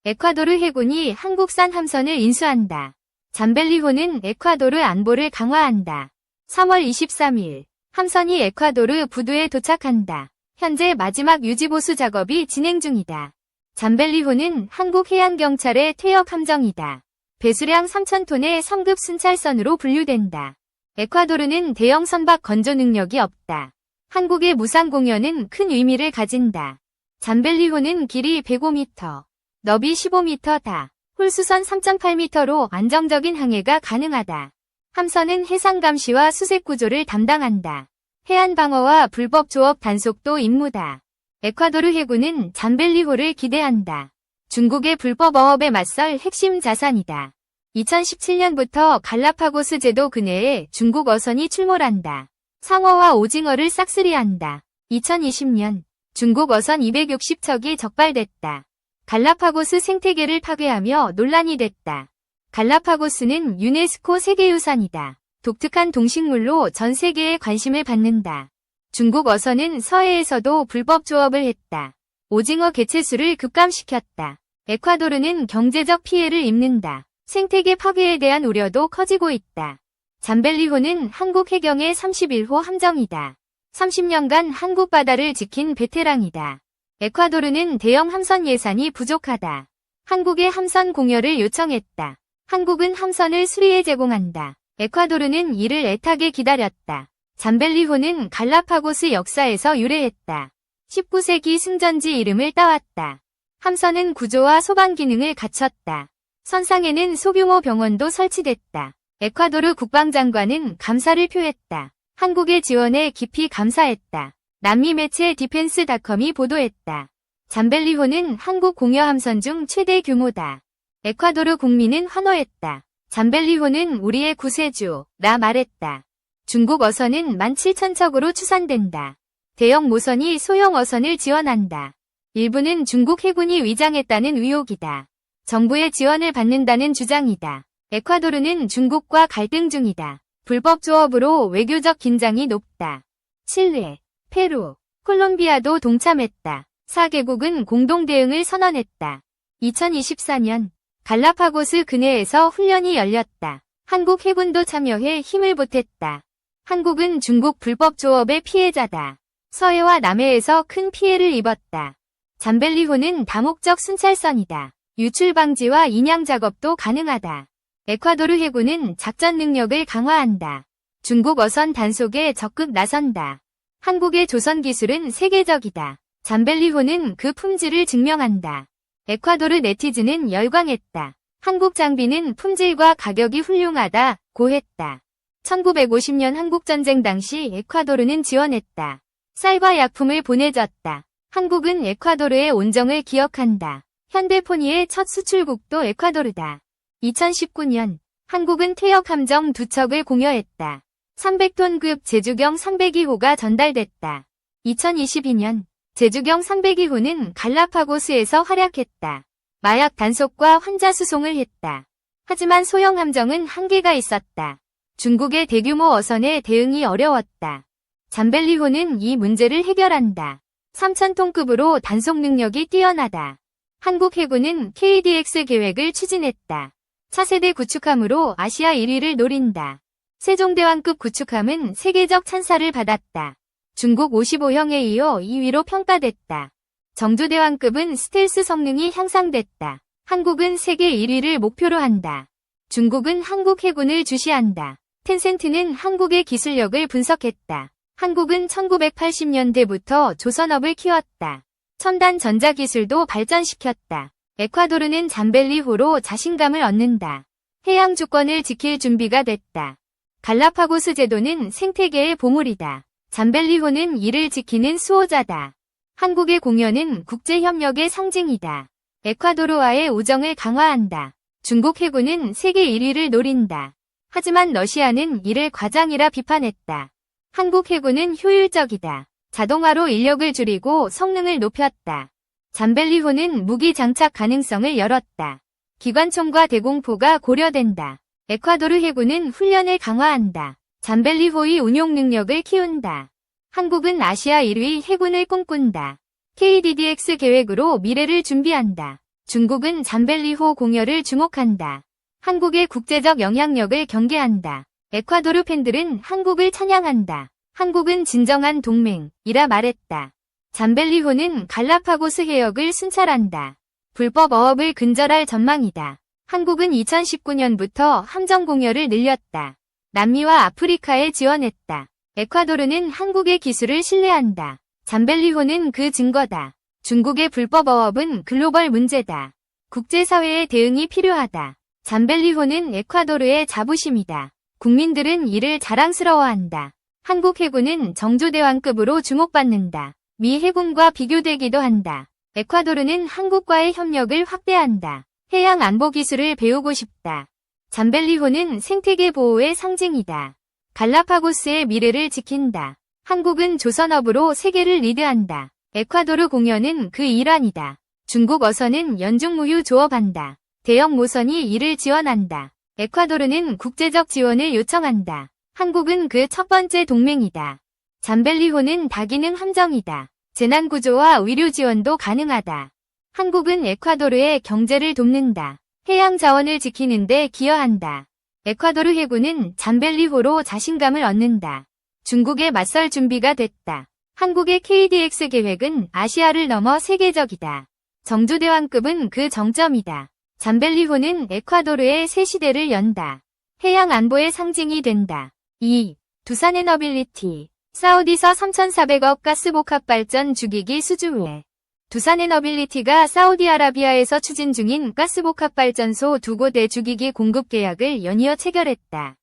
에콰도르 해군이 한국산 함선을 인수한다. 잠벨리호는 에콰도르 안보를 강화한다. 3월 23일 함선이 에콰도르 부두에 도착한다. 현재 마지막 유지보수 작업이 진행 중이다. 잠벨리호는 한국해양경찰의 퇴역 함정이다. 배수량 3,000톤의 3급 순찰선으로 분류된다. 에콰도르는 대형 선박 건조 능력이 없다. 한국의 무상 공여는 큰 의미를 가진다. 잠벨리호는 길이 105m, 너비 15m다. 홀수선 3.8m로 안정적인 항해가 가능하다. 함선은 해상 감시와 수색 구조를 담당한다. 해안 방어와 불법 조업 단속도 임무다. 에콰도르 해군은 잠벨리호를 기대한다. 중국의 불법 어업에 맞설 핵심 자산이다. 2017년부터 갈라파고스 제도 근해에 중국 어선이 출몰한다. 상어와 오징어를 싹쓸이한다. 2020년 중국 어선 260척이 적발됐다. 갈라파고스 생태계를 파괴하며 논란이 됐다. 갈라파고스는 유네스코 세계유산이다. 독특한 동식물로 전 세계에 관심을 받는다. 중국 어선은 서해에서도 불법 조업을 했다. 오징어 개체수를 급감시켰다. 에콰도르는 경제적 피해를 입는다. 생태계 파괴에 대한 우려도 커지고 있다. 잠벨리호는 한국 해경의 31호 함정이다. 30년간 한국 바다를 지킨 베테랑이다. 에콰도르는 대형 함선 예산이 부족하다. 한국의 함선 공여를 요청했다. 한국은 함선을 수리해 제공한다. 에콰도르는 이를 애타게 기다렸다. 잠벨리호는 갈라파고스 역사에서 유래했다. 19세기 승전지 이름을 따왔다. 함선은 구조와 소방 기능을 갖췄다. 선상에는 소규모 병원도 설치됐다. 에콰도르 국방장관은 감사를 표했다. 한국의 지원에 깊이 감사했다. 남미 매체 디펜스닷컴이 보도했다. 잠벨리호는 한국 공여 함선 중 최대 규모다. 에콰도르 국민은 환호했다. 잠벨리호는 우리의 구세주라 말했다. 중국 어선은 17,000척으로 추산된다. 대형 모선이 소형 어선을 지원한다. 일부는 중국 해군이 위장했다는 의혹이다. 정부의 지원을 받는다는 주장이다. 에콰도르는 중국과 갈등 중이다. 불법 조업으로 외교적 긴장이 높다. 칠레, 페루, 콜롬비아도 동참했다. 4개국은 공동 대응을 선언했다. 2024년 갈라파고스 근해에서 훈련이 열렸다. 한국 해군도 참여해 힘을 보탰다. 한국은 중국 불법 조업의 피해자다. 서해와 남해에서 큰 피해를 입었다. 잠벨리호는 다목적 순찰선이다. 유출 방지와 인양 작업도 가능하다. 에콰도르 해군은 작전 능력을 강화한다. 중국 어선 단속에 적극 나선다. 한국의 조선 기술은 세계적이다. 잠벨리호는 그 품질을 증명한다. 에콰도르 네티즌은 열광했다. 한국 장비는 품질과 가격이 훌륭하다 고했다. 1950년 한국전쟁 당시 에콰도르는 지원했다. 쌀과 약품을 보내줬다. 한국은 에콰도르의 온정을 기억한다. 현대포니의 첫 수출국도 에콰도르다. 2019년 한국은 퇴역 함정 2척을 공여했다. 300톤급 제주경 상배기호가 전달됐다. 2022년 제주경 상배기호는 갈라파고스에서 활약했다. 마약 단속과 환자 수송을 했다. 하지만 소형 함정은 한계가 있었다. 중국의 대규모 어선에 대응이 어려웠다. 잠벨리호는 이 문제를 해결한다. 3,000톤급으로 단속 능력이 뛰어나다. 한국 해군은 KDX 계획을 추진했다. 차세대 구축함으로 아시아 1위를 노린다. 세종대왕급 구축함은 세계적 찬사를 받았다. 중국 55형에 이어 2위로 평가됐다. 정주대왕급은 스텔스 성능이 향상됐다. 한국은 세계 1위를 목표로 한다. 중국은 한국 해군을 주시한다. 텐센트는 한국의 기술력을 분석했다. 한국은 1980년대부터 조선업을 키웠다. 첨단 전자기술도 발전시켰다. 에콰도르는 잠벨리호로 자신감을 얻는다. 해양 주권을 지킬 준비가 됐다. 갈라파고스 제도는 생태계의 보물이다. 잠벨리호는 이를 지키는 수호자다. 한국의 공여는 국제협력의 상징이다. 에콰도르와의 우정을 강화한다. 중국 해군은 세계 1위를 노린다. 하지만 러시아는 이를 과장이라 비판했다. 한국 해군은 효율적이다. 자동화로 인력을 줄이고 성능을 높였다. 잠벨리호는 무기 장착 가능성을 열었다. 기관총과 대공포가 고려된다. 에콰도르 해군은 훈련을 강화한다. 잠벨리호의 운용 능력을 키운다. 한국은 아시아 1위 해군을 꿈꾼다. KDDX 계획으로 미래를 준비한다. 중국은 잠벨리호 공여를 주목한다. 한국의 국제적 영향력을 경계한다. 에콰도르 팬들은 한국을 찬양한다. 한국은 진정한 동맹이라 말했다. 잠벨리호는 갈라파고스 해역을 순찰한다. 불법 어업을 근절할 전망이다. 한국은 2019년부터 함정 공여를 늘렸다. 남미와 아프리카에 지원했다. 에콰도르는 한국의 기술을 신뢰한다. 잠벨리호는 그 증거다. 중국의 불법 어업은 글로벌 문제다. 국제사회의 대응이 필요하다. 잠벨리호는 에콰도르의 자부심이다. 국민들은 이를 자랑스러워한다. 한국 해군은 정조대왕급으로 주목받는다. 미 해군과 비교되기도 한다. 에콰도르는 한국과의 협력을 확대한다. 해양 안보 기술을 배우고 싶다. 잠벨리호는 생태계 보호의 상징이다. 갈라파고스의 미래를 지킨다. 한국은 조선업으로 세계를 리드한다. 에콰도르 공여는 그 일환이다. 중국 어선은 연중무휴 조업한다. 대형 모선이 이를 지원한다. 에콰도르는 국제적 지원을 요청한다. 한국은 그 첫 번째 동맹이다. 잠벨리호는 다기능 함정이다. 재난구조와 의료 지원도 가능하다. 한국은 에콰도르의 경제를 돕는다. 해양 자원을 지키는 데 기여한다. 에콰도르 해군은 잠벨리호로 자신감을 얻는다. 중국에 맞설 준비가 됐다. 한국의 KDX 계획은 아시아를 넘어 세계적이다. 정조대왕급은 그 정점이다. 잠벨리호는 에콰도르의 새 시대를 연다. 해양 안보의 상징이 된다. 2. 두산에너빌리티. 사우디서 3,400억 가스복합발전 주기기 수주회. 두산에너빌리티가 사우디아라비아에서 추진 중인 가스복합발전소 2곳의 주기기 공급 계약을 연이어 체결했다.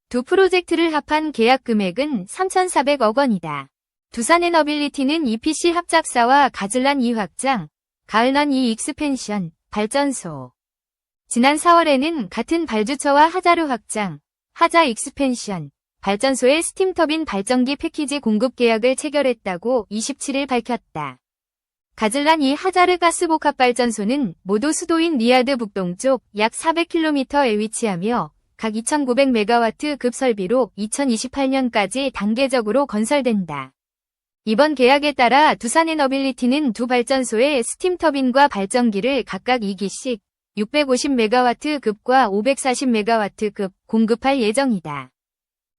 두 프로젝트를 합한 계약 금액은 3,400억 원이다. 두산에너빌리티는 EPC 합작사와 가즐란 2 확장, 가을넌 2 익스펜션, 발전소. 지난 4월에는 같은 발주처와 하자르 확장, 하자 익스펜션, 발전소의 스팀터빈 발전기 패키지 공급 계약을 체결했다고 27일 밝혔다. 가즐란 2 하자르 가스복합발전소는 모두 수도인 리야드 북동쪽 약 400km에 위치하며 각 2,900메가와트급 설비로 2028년까지 단계적으로 건설된다. 이번 계약에 따라 두산에너빌리티는 두 발전소의 스팀터빈과 발전기를 각각 2기씩 650메가와트급과 540메가와트급 공급할 예정이다.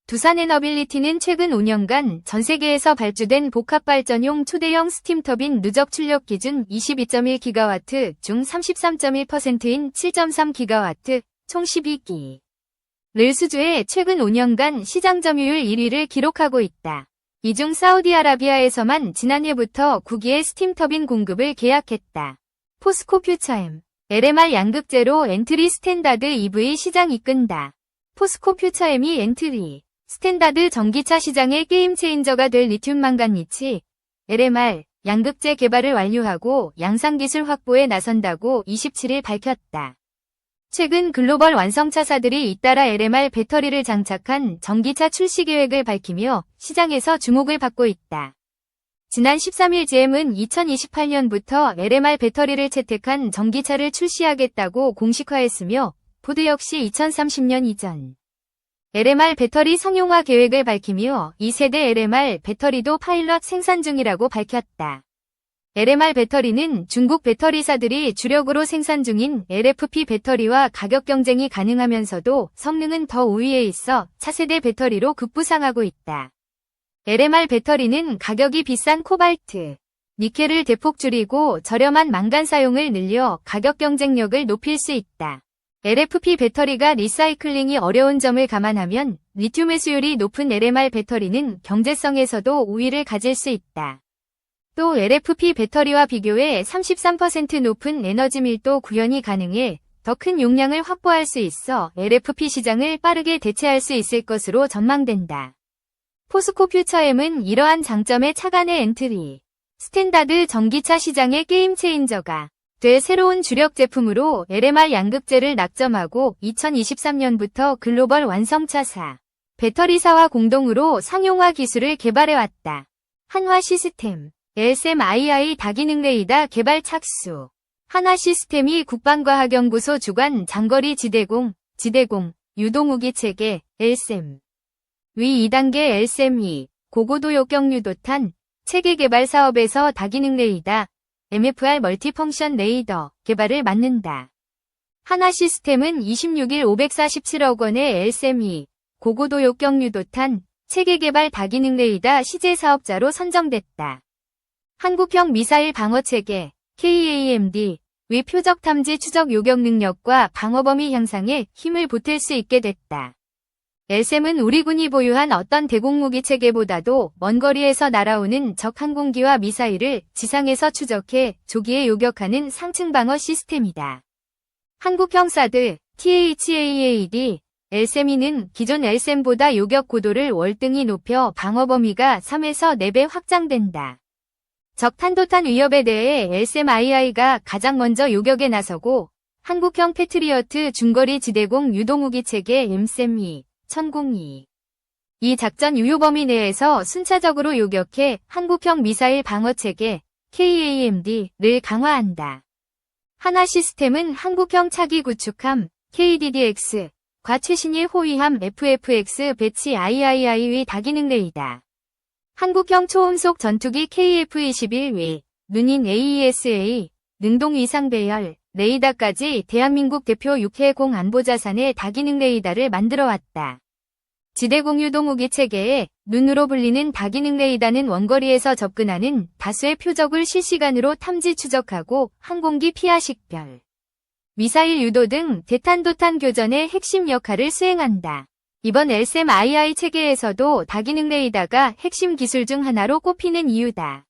두산에너빌리티는 최근 5년간 전 세계에서 발주된 복합발전용 초대형 스팀터빈 누적 출력 기준 22.1기가와트 중 33.1%인 7.3기가와트 총 12기를 수주해 최근 5년간 시장 점유율 1위를 기록하고 있다. 이 중 사우디아라비아에서만 지난해부터 9기의 스팀터빈 공급을 계약했다. 포스코 퓨처엠. LMR 양극재로 엔트리 스탠다드 EV 시장 이끈다. 포스코 퓨처엠이 엔트리 스탠다드 전기차 시장의 게임 체인저가 될 리튬 망간리치, LMR, 양극재 개발을 완료하고 양산 기술 확보에 나선다고 27일 밝혔다. 최근 글로벌 완성차사들이 잇따라 LMR 배터리를 장착한 전기차 출시 계획을 밝히며 시장에서 주목을 받고 있다. 지난 13일 GM은 2028년부터 LMR 배터리를 채택한 전기차를 출시하겠다고 공식화했으며 포드 역시 2030년 이전 LMR 배터리 상용화 계획을 밝히며 2세대 LMR 배터리도 파일럿 생산 중이라고 밝혔다. LMR 배터리는 중국 배터리사들이 주력으로 생산 중인 LFP 배터리와 가격 경쟁이 가능하면서도 성능은 더 우위에 있어 차세대 배터리로 급부상하고 있다. LMR 배터리는 가격이 비싼 코발트, 니켈을 대폭 줄이고 저렴한 망간 사용을 늘려 가격 경쟁력을 높일 수 있다. LFP 배터리가 리사이클링이 어려운 점을 감안하면 리튬 회수율이 높은 LMR 배터리는 경제성에서도 우위를 가질 수 있다. 또 LFP 배터리와 비교해 33% 높은 에너지 밀도 구현이 가능해 더 큰 용량을 확보할 수 있어 LFP 시장을 빠르게 대체할 수 있을 것으로 전망된다. 포스코 퓨처엠은 이러한 장점의 차관의 엔트리, 스탠다드 전기차 시장의 게임 체인저가 돼 새로운 주력 제품으로 LMR 양극재를 낙점하고 2023년부터 글로벌 완성차사, 배터리사와 공동으로 상용화 기술을 개발해왔다. 한화 시스템, LSM-II 다기능 레이더 개발 착수. 한화 시스템이 국방과학연구소 주관 장거리 지대공, 유동무기 체계, LSM. 위 2단계 LSM-2, 고고도 역경유도탄, 체계 개발 사업에서 다기능 레이더, MFR 멀티펑션 레이더 개발을 맡는다. 하나 시스템은 26일 547억 원의 LSME 고고도 역경 유도탄 체계 개발 다기능 레이더 시제 사업자로 선정됐다. 한국형 미사일 방어 체계 KAMD 의 표적 탐지 추적 요격 능력과 방어 범위 향상에 힘을 보탤 수 있게 됐다. LSM은 우리 군이 보유한 어떤 대공무기 체계보다도 먼 거리에서 날아오는 적 항공기와 미사일을 지상에서 추적해 조기에 요격하는 상층 방어 시스템이다. 한국형 사드 THAAD LSME는 기존 LSM보다 요격 고도를 월등히 높여 방어 범위가 3에서 4배 확장된다. 적 탄도탄 위협에 대해 LSMII가 가장 먼저 요격에 나서고 한국형 패트리어트 중거리 지대공 유도무기 체계 MSME 1002. 이 작전 유효 범위 내에서 순차적으로 요격해 한국형 미사일 방어 체계 KAMD를 강화한다. 하나 시스템은 한국형 차기 구축함 KDDX과 최신의 호위함 FFX 배치 III의 다기능 레이더. 한국형 초음속 전투기 KF-21위, 눈인 AESA, 능동 위상 배열, 레이더까지 대한민국 대표 6회 안보자산의 다기능 레이더를 만들어 왔다. 지대공 유도무기 체계에 눈으로 불리는 다기능 레이더는 원거리에서 접근하는 다수의 표적을 실시간으로 탐지 추적하고 항공기 피하 식별, 미사일 유도 등 대탄도탄 교전의 핵심 역할을 수행한다. 이번 LSMII 체계에서도 다기능 레이더가 핵심 기술 중 하나로 꼽히는 이유다.